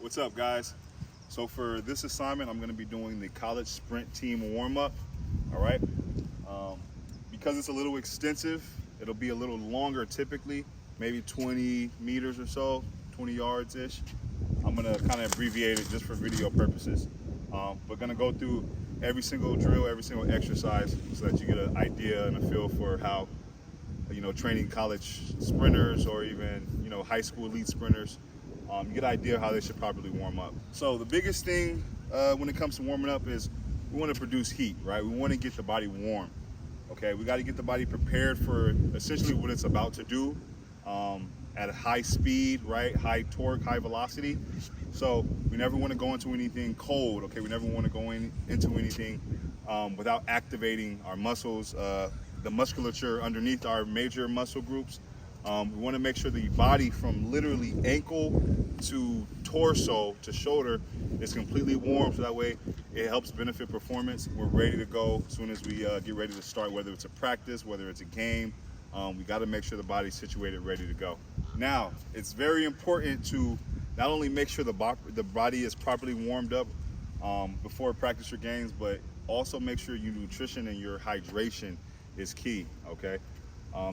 What's up, guys? So for this assignment, I'm going to be doing the college sprint team warm-up. All right. Because it's a little extensive, it'll be a little longer typically, maybe 20 meters or so, 20 yards-ish. I'm going to kind of abbreviate it just for video purposes. We're going to go through every single drill, every single exercise so that you get an idea and a feel for how, training college sprinters or even, high school elite sprinters, you get an idea of how they should properly warm up. So the biggest thing when it comes to warming up is we want to produce heat, right? We want to get the body warm. Okay, we got to get the body prepared for essentially what it's about to do at a high speed, right? High torque, high velocity. So we never want to go into anything cold, okay? We never want to go into anything without activating our muscles, the musculature underneath our major muscle groups. We want to make sure the body from literally ankle to torso to shoulder is completely warm, so that way it helps benefit performance. We're ready to go as soon as we get ready to start, whether it's a practice, whether it's a game. We got to make sure the body's situated, ready to go. Now, it's very important to not only make sure the body is properly warmed up before practice or games, but also make sure your nutrition and your hydration is key, okay?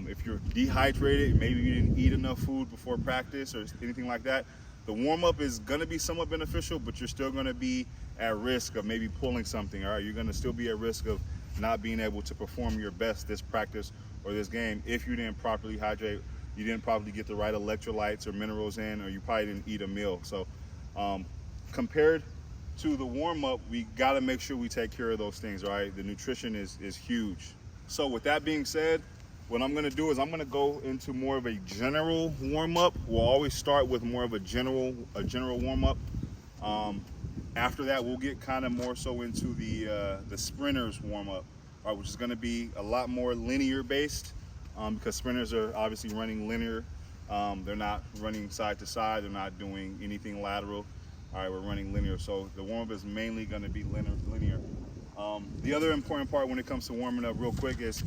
If you're dehydrated, maybe you didn't eat enough food before practice or anything like that, the warm-up is going to be somewhat beneficial, but you're still going to be at risk of maybe pulling something, all right? You're going to still be at risk of not being able to perform your best this practice or this game if you didn't properly hydrate, you didn't probably get the right electrolytes or minerals in, or you probably didn't eat a meal. So compared to the warm-up, we got to make sure we take care of those things, all right? The nutrition is huge. So with that being said, what I'm going to do is I'm going to go into more of a general warm-up. We'll always start with more of a general warm-up. After that, we'll get kind of more so into the sprinters warm-up, right, which is going to be a lot more linear based because sprinters are obviously running linear. They're not running side to side. They're not doing anything lateral. All right, we're running linear. So the warm-up is mainly going to be linear. The other important part when it comes to warming up real quick is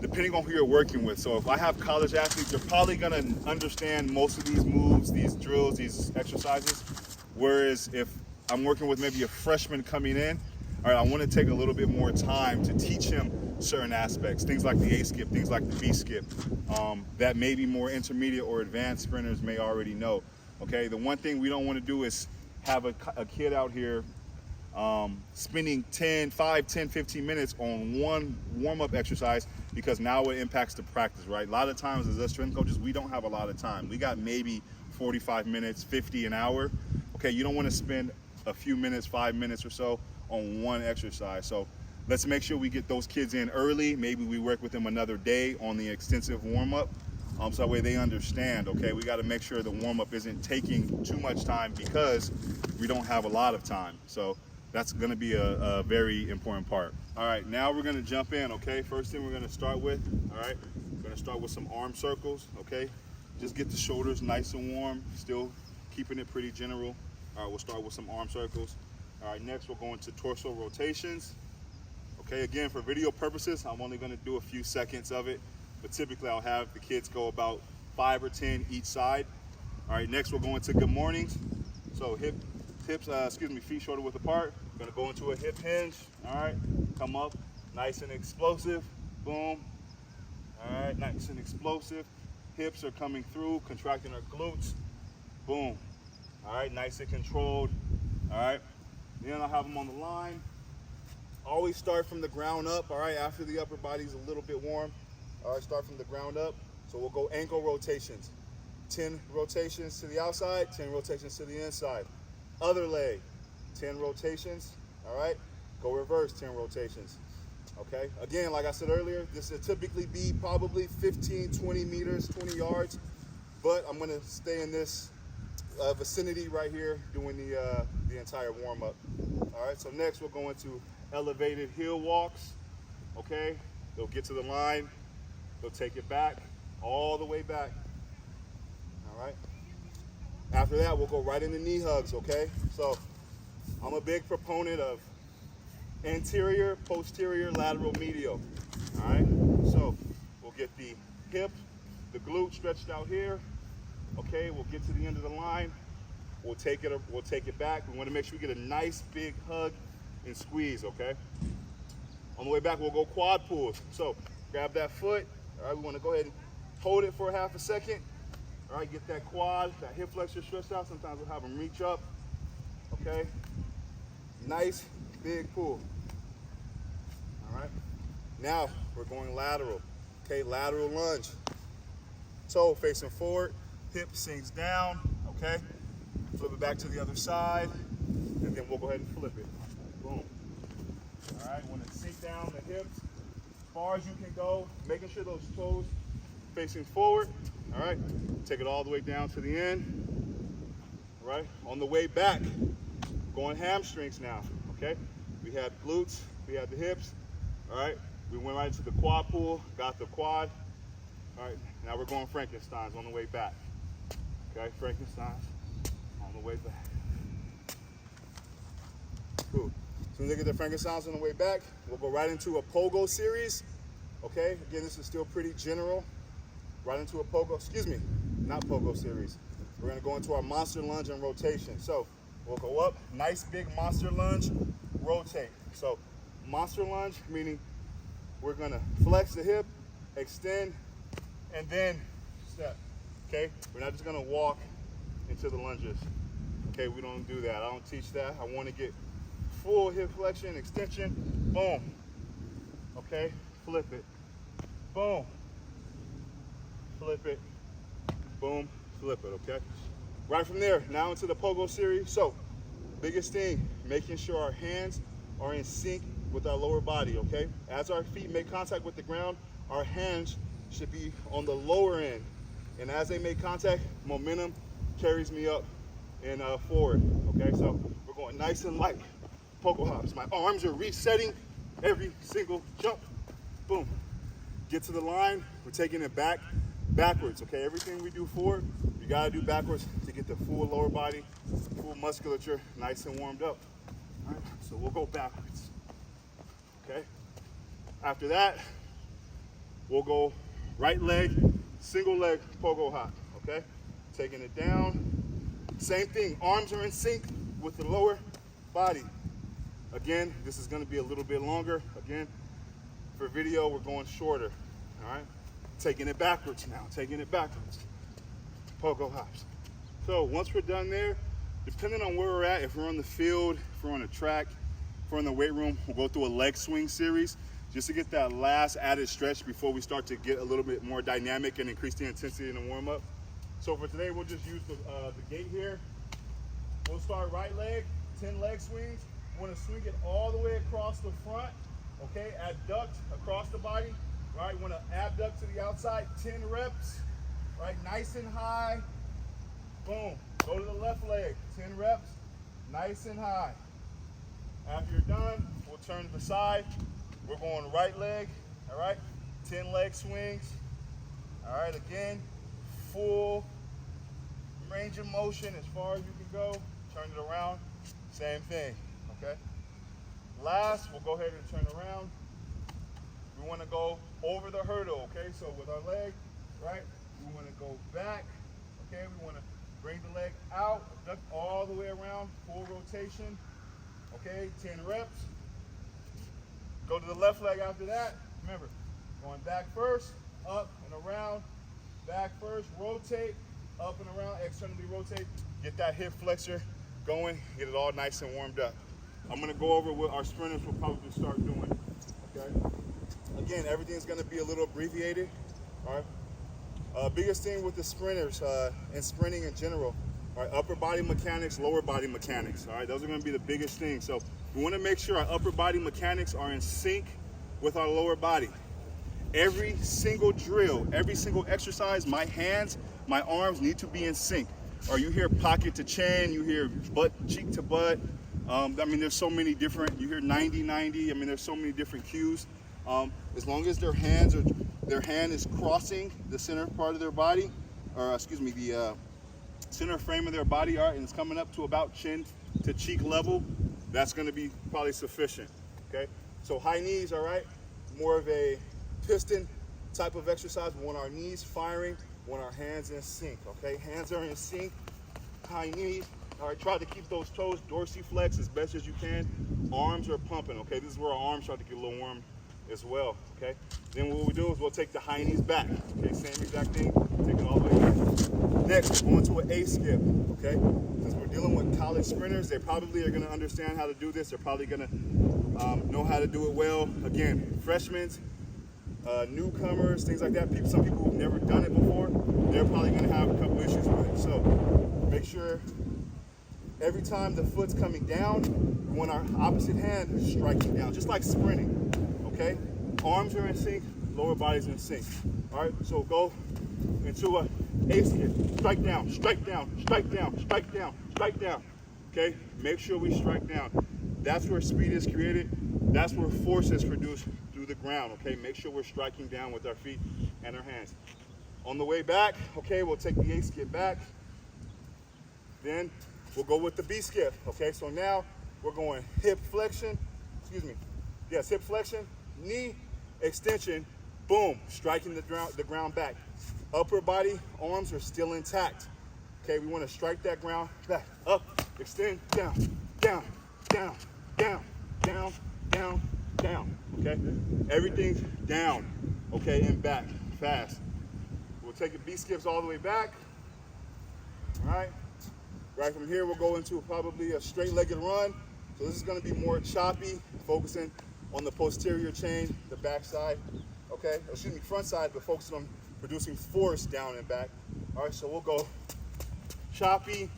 depending on who you're working with. So if I have college athletes, they're probably gonna understand most of these moves, these drills, these exercises. Whereas if I'm working with maybe a freshman coming in, all right, I wanna take a little bit more time to teach him certain aspects, things like the A skip, things like the B skip, that maybe more intermediate or advanced sprinters may already know. Okay, the one thing we don't wanna do is have a kid out here spending 5, 10, 15 minutes on one warm-up exercise because now it impacts the practice, right? A lot of times as us strength coaches, we don't have a lot of time. We got maybe 45 minutes, 50 an hour. Okay, you don't want to spend a few minutes, 5 minutes or so on one exercise. So let's make sure we get those kids in early. Maybe we work with them another day on the extensive warm-up. So that way they understand, okay, we got to make sure the warm-up isn't taking too much time because we don't have a lot of time. So that's going to be a very important part. All right, now we're going to jump in, okay? First thing we're going to start with, all right, we're going to start with some arm circles, okay? Just get the shoulders nice and warm, still keeping it pretty general. All right, we'll start with some arm circles. All right, next we'll go into torso rotations. Okay, again, for video purposes, I'm only going to do a few seconds of it, but typically I'll have the kids go about 5 or 10 each side. All right, next we'll go into good mornings. So feet shoulder width apart. Gonna go into a hip hinge. All right, come up, nice and explosive. Boom. All right, nice and explosive. Hips are coming through, contracting our glutes. Boom. All right, nice and controlled. All right, then I'll have them on the line. Always start from the ground up. All right, after the upper body's a little bit warm. All right, start from the ground up. So we'll go ankle rotations. 10 rotations to the outside, 10 rotations to the inside. Other leg, 10 rotations, all right? Go reverse, 10 rotations, okay? Again, like I said earlier, this will typically be probably 15, 20 meters, 20 yards, but I'm gonna stay in this vicinity right here doing the entire warm-up. All right, so next we'll go into elevated heel walks, okay? They'll get to the line, they'll take it back, all the way back, all right? After that, we'll go right into knee hugs, okay? So I'm a big proponent of anterior, posterior, lateral, medial, all right? So we'll get the hip, the glute stretched out here, okay? We'll get to the end of the line, we'll take it back. We want to make sure we get a nice big hug and squeeze, okay? On the way back, we'll go quad pulls. So grab that foot. All right, we want to go ahead and hold it for half a second. All right, get that quad, that hip flexor stretched out. Sometimes we'll have them reach up, okay? Nice big pull. All right, now we're going lateral. Okay, lateral lunge. Toe facing forward, hip sinks down, okay? Flip it back to the other side, and then we'll go ahead and flip it. Boom. All right, want to sink down the hips as far as you can go, making sure those toes facing forward. All right, take it all the way down to the end. All right, on the way back, going hamstrings now, okay? We had glutes, we had the hips, all right? We went right into the quad pull, got the quad. All right, now we're going Frankensteins on the way back. Okay, Frankensteins on the way back. Cool. As soon as I get the Frankensteins on the way back, we'll go right into a pogo series. Okay, again, this is still pretty general. Right into a pogo, excuse me, not pogo series. We're gonna go into our monster lunge and rotation. So we'll go up, nice big monster lunge, rotate. So monster lunge, meaning we're gonna flex the hip, extend, and then step, okay? We're not just gonna walk into the lunges. Okay, we don't do that. I don't teach that. I wanna get full hip flexion, extension, boom. Okay, flip it, boom. Flip it, boom, flip it, okay? Right from there, now into the pogo series. So, biggest thing, making sure our hands are in sync with our lower body, okay? As our feet make contact with the ground, our hands should be on the lower end. And as they make contact, momentum carries me up and forward, okay? So, we're going nice and light, pogo hops. My arms are resetting every single jump, boom. Get to the line, we're taking it backwards, okay? Everything we do forward, you gotta do backwards to get the full lower body, full musculature nice and warmed up. All right, so we'll go backwards, okay? After that, we'll go right leg, single leg pogo hop, okay? Taking it down. Same thing, arms are in sync with the lower body. Again, this is gonna be a little bit longer. Again, for video, we're going shorter, all right? Taking it backwards now, taking it backwards. Pogo hops. So once we're done there, depending on where we're at, if we're on the field, if we're on a track, if we're in the weight room, we'll go through a leg swing series just to get that last added stretch before we start to get a little bit more dynamic and increase the intensity in the warm up. So for today, we'll just use the gate here. We'll start right leg, 10 leg swings. We want to swing it all the way across the front, okay? Adduct across the body. Right, want to abduct to the outside, 10 reps, right, nice and high, boom. Go to the left leg, 10 reps, nice and high. After you're done, we'll turn to the side. We're going right leg, all right, 10 leg swings. All right, again, full range of motion as far as you can go. Turn it around, same thing, okay? Last, we'll go ahead and turn around. We want to go over the hurdle, okay? So with our leg, right, we want to go back, okay? We want to bring the leg out, duck all the way around, full rotation, okay? 10 reps. Go to the left leg after that. Remember, going back first, up and around, back first, rotate, up and around, externally rotate. Get that hip flexor going, get it all nice and warmed up. I'm going to go over what our sprinters will probably start doing, okay? Again, everything's going to be a little abbreviated, all right? Biggest thing with the sprinters and sprinting in general, all right, upper body mechanics, lower body mechanics, all right? Those are going to be the biggest things. So we want to make sure our upper body mechanics are in sync with our lower body. Every single drill, every single exercise, my hands, my arms need to be in sync. Or you hear pocket to chin, you hear butt, cheek to butt. I mean, there's so many different, you hear 90-90. I mean, there's so many different cues. As long as their hand is crossing the center part of their body, or excuse me, the center frame of their body, all right, and it's coming up to about chin to cheek level, that's gonna be probably sufficient, okay? So high knees, all right, more of a piston type of exercise. We want our knees firing, we want our hands in sync, okay? Hands are in sync, high knees, All right, try to keep those toes dorsiflex as best as you can. Arms are pumping, okay? This is where our arms start to get a little warm as well, okay? Then what we do is we'll take the high knees back, okay? Same exact thing, take it all the way back. Next, we're going to an A skip, okay? Since we're dealing with college sprinters, they probably are gonna understand how to do this. They're probably gonna know how to do it well. Again, freshmen, newcomers, things like that. Some people who've never done it before, they're probably gonna have a couple issues with it. So make sure every time the foot's coming down, we want our opposite hand striking down, just like sprinting, okay? Arms are in sync, lower body's in sync. All right, so go into a A skip. Strike down, strike down, strike down, strike down, strike down, okay? Make sure we strike down. That's where speed is created. That's where force is produced through the ground, okay? Make sure we're striking down with our feet and our hands. On the way back, okay, we'll take the A skip back. Then we'll go with the B skip, okay? So now we're going hip flexion, hip flexion, knee extension, boom, striking the ground back. Upper body, arms are still intact. Okay, we want to strike that ground back, up, extend, down, down, down, down, down, down, down, okay? Everything's down, okay, and back, fast. We'll take the B skips all the way back, all right? Right from here, we'll go into probably a straight-legged run. So this is gonna be more choppy, focusing on the posterior chain, the back side, okay? Excuse me, front side, but focusing on producing force down and back. All right, so we'll go choppy,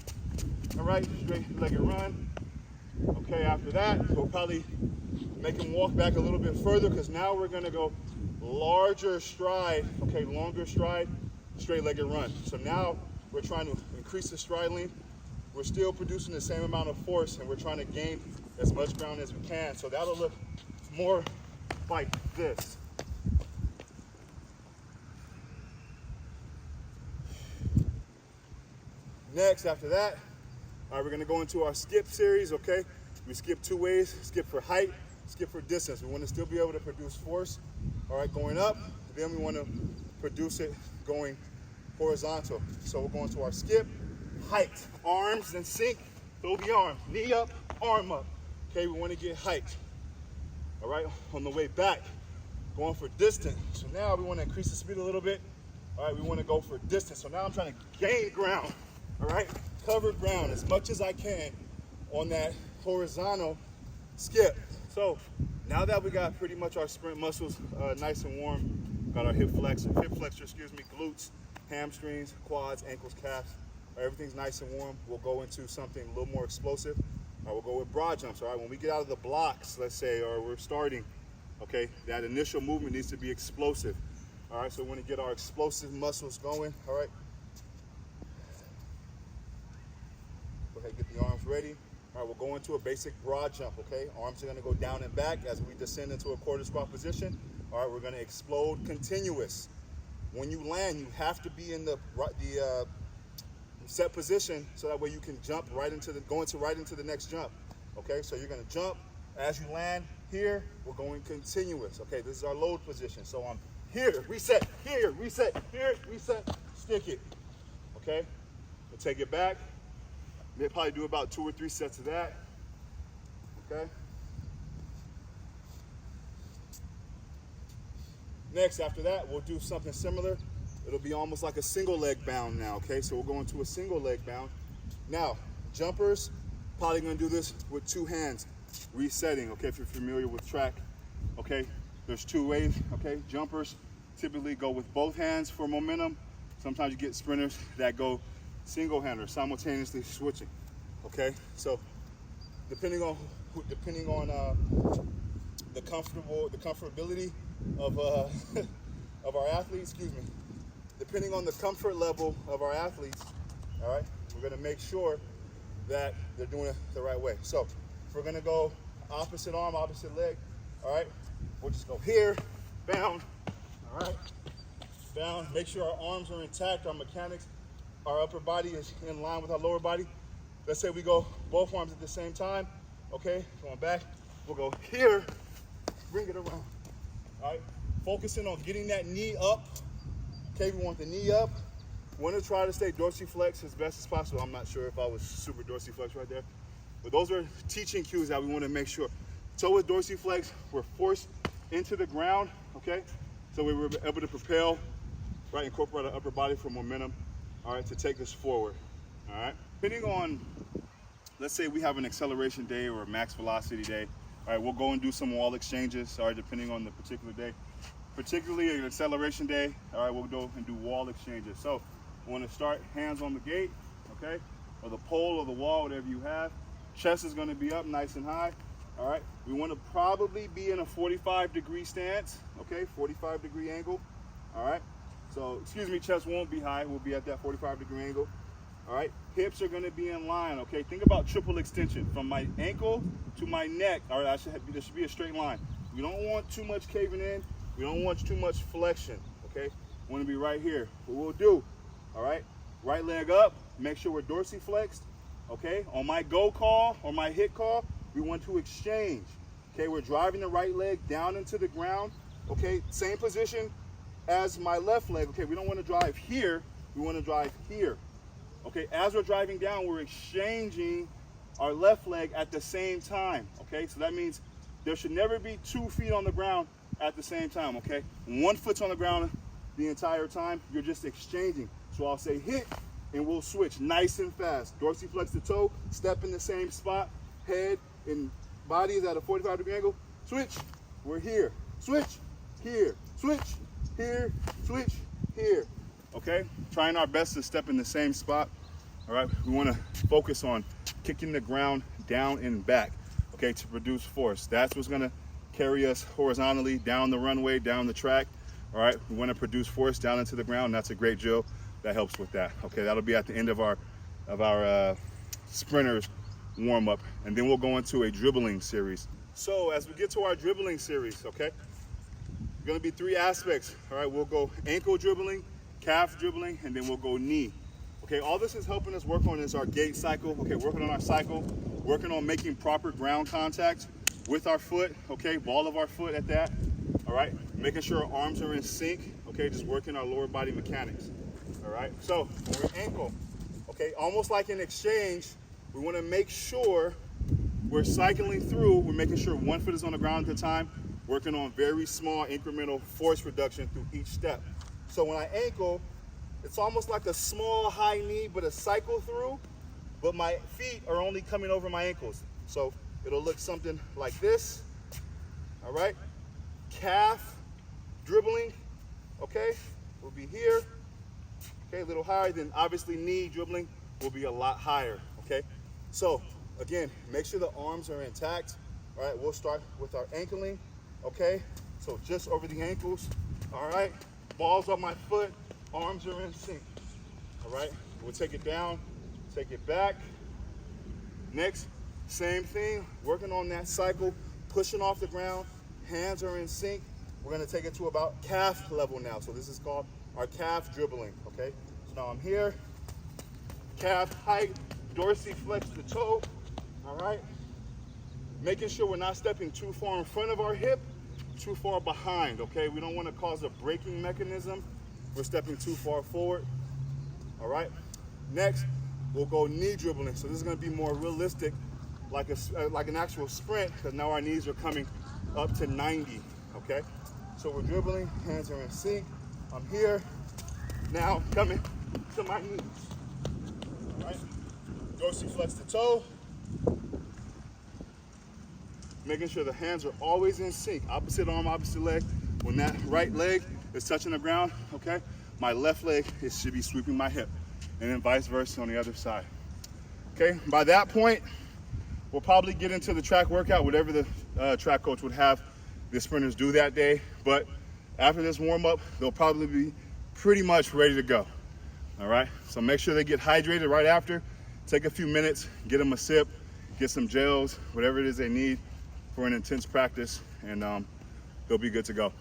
all right, straight-legged run. Okay, after that, we'll probably make him walk back a little bit further because now we're gonna go larger stride, okay, longer stride, straight-legged run. So now we're trying to increase the stride length. We're still producing the same amount of force and we're trying to gain as much ground as we can. So that'll look more like this. Next, after that, all right, we're gonna go into our skip series, okay? We skip two ways, skip for height, skip for distance. We wanna still be able to produce force, all right, going up, then we wanna produce it going horizontal. So we're going to our skip, height, arms in sync, throw the arm, knee up, arm up. Okay, we wanna get height. All right, on the way back, going for distance. So now we wanna increase the speed a little bit. All right, we wanna go for distance. So now I'm trying to gain ground. All right, cover ground as much as I can on that horizontal skip. So now that we got pretty much our sprint muscles nice and warm, got our hip flexor, glutes, hamstrings, quads, ankles, calves, everything's nice and warm, we'll go into something a little more explosive. All right, we'll go with broad jumps. All right, when we get out of the blocks, let's say, or we're starting, okay, that initial movement needs to be explosive. All right, so we want to get our explosive muscles going. All right. Go ahead, get the arms ready. All right, we'll go into a basic broad jump, okay? Arms are gonna go down and back as we descend into a quarter squat position. All right, we're gonna explode continuous. When you land, you have to be in the set position so that way you can jump right into the next jump, okay? So you're gonna jump. As you land here, we're going continuous, okay? This is our load position. So I'm here, reset, here, reset, stick it, okay? We'll take it back. They probably do about 2 or 3 sets of that, okay? Next, after that, we'll do something similar. It'll be almost like a single leg bound now, okay? So we'll go into a single leg bound. Now, jumpers, probably gonna do this with 2 hands, resetting, okay, if you're familiar with track, okay? There's 2 ways, okay? Jumpers typically go with both hands for momentum. Sometimes you get sprinters that go single-hander, simultaneously switching, okay? So depending on the comfortability of of our athletes, depending on the comfort level of our athletes, all right, we're gonna make sure that they're doing it the right way. So if we're gonna go opposite arm, opposite leg, all right, we'll just go here, bound, all right, bound. Make sure our arms are intact, our mechanics, our upper body is in line with our lower body. Let's say we go both arms at the same time, okay, going back, we'll go here, bring it around, all right, focusing on getting that knee up, okay, we want the knee up, Want to try to stay dorsiflex as best as possible. I'm not sure if I was super dorsiflex right there, but those are teaching cues that we want to make sure. So with dorsiflex, we're forced into the ground, okay? So we were able to propel, right, incorporate our upper body for momentum, all right, to take us forward, all right? Depending on, let's say we have an acceleration day or a max velocity day, all right, we'll go and do some wall exchanges, all right, depending on the particular day. Particularly an acceleration day, all right, we'll go and do wall exchanges. So we want to start hands on the gate, okay, or the pole or the wall, whatever you have. Chest is going to be up nice and high, all right. We want to probably be in a 45-degree stance, okay, 45-degree angle, all right. So, excuse me, chest won't be high. We'll be at that 45-degree angle, all right. Hips are going to be in line, okay. Think about triple extension from my ankle to my neck, all right. There should be a straight line. We don't want too much caving in. We don't want too much flexion, okay? We want to be right here. What we'll do, all right? Right leg up, make sure we're dorsiflexed, okay? On my go call or my hit call, we want to exchange, okay? We're driving the right leg down into the ground, okay? Same position as my left leg, okay? We don't want to drive here, we want to drive here, okay? As we're driving down, we're exchanging our left leg at the same time, okay? So that means there should never be 2 feet on the ground at the same time, okay? 1 foot's on the ground the entire time, you're just exchanging. So I'll say hit, and we'll switch nice and fast. Dorsiflex the toe, step in the same spot, head and body is at a 45-degree angle, switch, we're here, switch, here, switch, here, switch, here, okay? Trying our best to step in the same spot, all right? We wanna focus on kicking the ground down and back, okay, to produce force. That's what's gonna carry us horizontally down the runway, down the track. All right, we want to produce force down into the ground. That's a great drill that helps with that. Okay, that'll be at the end of our sprinters warm up, and then we'll go into a dribbling series. So as we get to our dribbling series, okay, going to be 3 aspects. All right, we'll go ankle dribbling, calf dribbling, and then we'll go knee. Okay, all this is helping us work on is our gait cycle. Okay, working on our cycle, working on making proper ground contact with our foot, okay, ball of our foot at that, all right, making sure our arms are in sync, okay, just working our lower body mechanics, all right. So when we're ankle, okay, almost like an exchange, we want to make sure we're cycling through, we're making sure 1 foot is on the ground at a time, working on very small incremental force reduction through each step. So when I ankle, it's almost like a small high knee, but a cycle through, but my feet are only coming over my ankles. So it'll look something like this, all right? Calf dribbling, okay, will be here, okay, a little higher. Then obviously knee dribbling will be a lot higher, okay? So again, make sure the arms are intact, all right? We'll start with our ankling, okay? So just over the ankles, all right? Balls on my foot, arms are in sync, all right? We'll take it down, take it back. Next, same thing, working on that cycle, pushing off the ground, hands are in sync. We're gonna take it to about calf level now. So this is called our calf dribbling, okay? So now I'm here, calf height, dorsiflex the toe, all right? Making sure we're not stepping too far in front of our hip, too far behind, okay? We don't wanna cause a braking mechanism. We're stepping too far forward, all right? Next, we'll go knee dribbling. So this is gonna be more realistic, like an actual sprint, because now our knees are coming up to 90, okay? So we're dribbling, hands are in sync. I'm here, now coming to my knees, all right? Dorsiflex the toe. Making sure the hands are always in sync. Opposite arm, opposite leg. When that right leg is touching the ground, okay, my left leg should be sweeping my hip, and then vice versa on the other side. Okay, by that point, we'll probably get into the track workout, whatever the track coach would have the sprinters do that day. But after this warm up, they'll probably be pretty much ready to go. All right, so make sure they get hydrated right after. Take a few minutes, get them a sip, get some gels, whatever it is they need for an intense practice, and they'll be good to go.